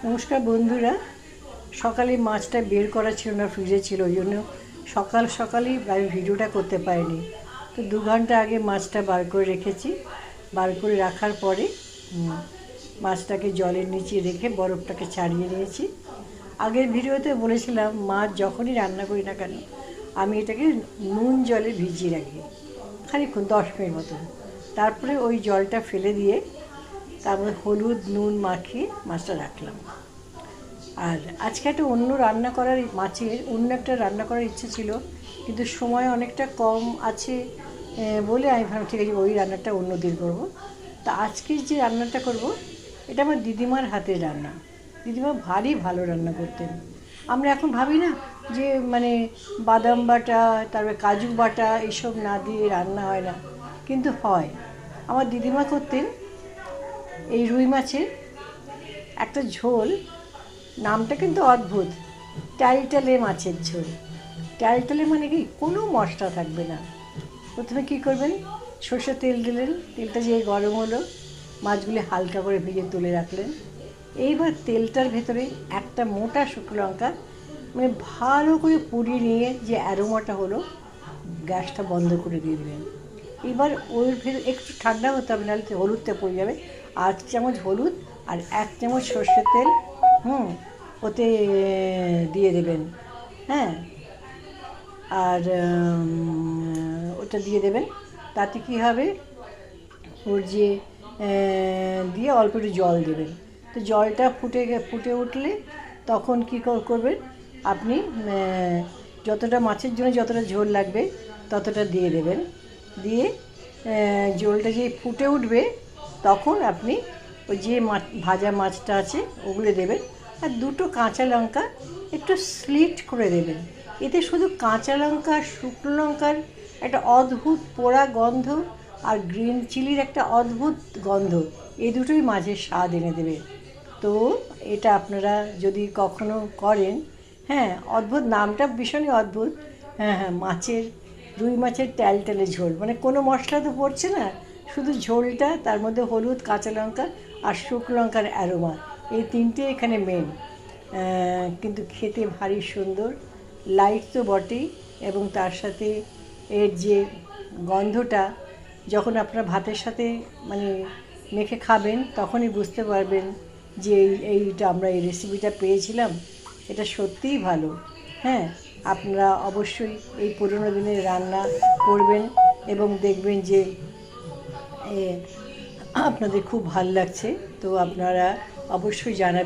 নমস্কার বন্ধুরা, সকালে মাছটা বের করা ছিল না, ফ্রিজে ছিল, ওই জন্য সকালেই আমি ভিডিওটা করতে পারিনি। তো 2 ঘন্টা আগে মাছটা বার করে রেখেছি। বার করে রাখার পরে মাছটাকে জলের নিচে রেখে বরফটাকে ছাড়িয়ে নিয়েছি। আগের ভিডিওতে বলেছিলাম মাছ যখনই রান্না করি না কেন আমি এটাকে নুন জলে ভিজিয়ে রাখি খানিকক্ষণ, 10 মিনিট মতো। তারপরে ওই জলটা ফেলে দিয়ে তারপরে হলুদ নুন মাখিয়ে মাছটা রাখলাম। আর আজকে একটা অন্য রান্না করার, মাছের অন্য একটা রান্না করার ইচ্ছে ছিল, কিন্তু সময় অনেকটা কম আছে বলে আমি ভাবলাম ঠিক আছে ওই রান্নাটা অন্য দিন করবো। তা আজকে যে রান্নাটা করব এটা আমার দিদিমার হাতের রান্না। দিদিমা ভারী ভালো রান্না করতেন। আমরা এখন ভাবি না যে মানে বাদাম বাটা, তারপরে কাজু বাটা এসব না দিয়ে রান্না হয় না, কিন্তু হয়। আমার দিদিমা করতেন এই রুই মাছের একটা ঝোল, নামটা কিন্তু অদ্ভুত, ট্যালট্যালে মাছের ঝোল। ট্যালট্যালে মানে কি, কোনো মশলা থাকবে না। প্রথমে কী করবেন, সর্ষের তেল দিলেন, তেলটা যে গরম হলো মাছগুলি হালকা করে ভেজে তুলে রাখলেন। এইবার তেলটার ভেতরে একটা মোটা শুকনো লঙ্কা মানে ভালো করে পুড়িয়ে নিয়ে যে অ্যারোমাটা হলো, গ্যাসটা বন্ধ করে দিয়ে দিলেন। এবার ওর ভেতরে একটু ঠান্ডা হতে হবে, নাহলে হলুদটা পড়ে যাবে। 8 চামচ হলুদ আর 1 চামচ সর্ষের তেল ওতে দিয়ে দেবেন। হ্যাঁ, আর ওটা দিয়ে দেবেন। তাতে কী হবে, ওর যে দিয়ে অল্প একটু জল দেবেন। তো জলটা ফুটে উঠলে তখন কী করবেন, আপনি যতটা মাছের জন্য যতটা ঝোল লাগবে ততটা দিয়ে দেবেন। দিয়ে ঝোলটা যে ফুটে উঠবে তখন আপনি ওই যে ভাজা মাছটা আছে ওগুলো দেবেন। আর 2টো কাঁচা লঙ্কা একটু স্লিট করে দেবেন। এতে শুধু কাঁচা লঙ্কা আর শুকনো লঙ্কার একটা অদ্ভুত পোড়া গন্ধ আর গ্রিন চিলির একটা অদ্ভুত গন্ধ, এই দুটোই মাছের স্বাদ এনে দেবে। তো এটা আপনারা যদি কখনো করেন, হ্যাঁ, অদ্ভুত, নামটা ভীষণই অদ্ভুত। হ্যাঁ, রুই মাছের ট্যালট্যালে ঝোল, মানে কোনো মশলা তো পড়ছে না, শুধু ঝোলটা, তার মধ্যে হলুদ, কাঁচা লঙ্কা আর শুকনো লঙ্কার অ্যারোমা, এই 3টে এখানে মেন। কিন্তু খেতে ভারী সুন্দর, লাইট তো বটেই, এবং তার সাথে এর যে গন্ধটা, যখন আপনারা ভাতের সাথে মানে মেখে খাবেন তখনই বুঝতে পারবেন যে এইটা আমরা এই রেসিপিটা পেয়েছিলাম, এটা সত্যিই ভালো। হ্যাঁ, আপনারা অবশ্যই এই পুরনো দিনের রান্না করবেন এবং দেখবেন যে আপনাদের খুব ভালো লাগছে। তো আপনারা অবশ্যই জানাবেন।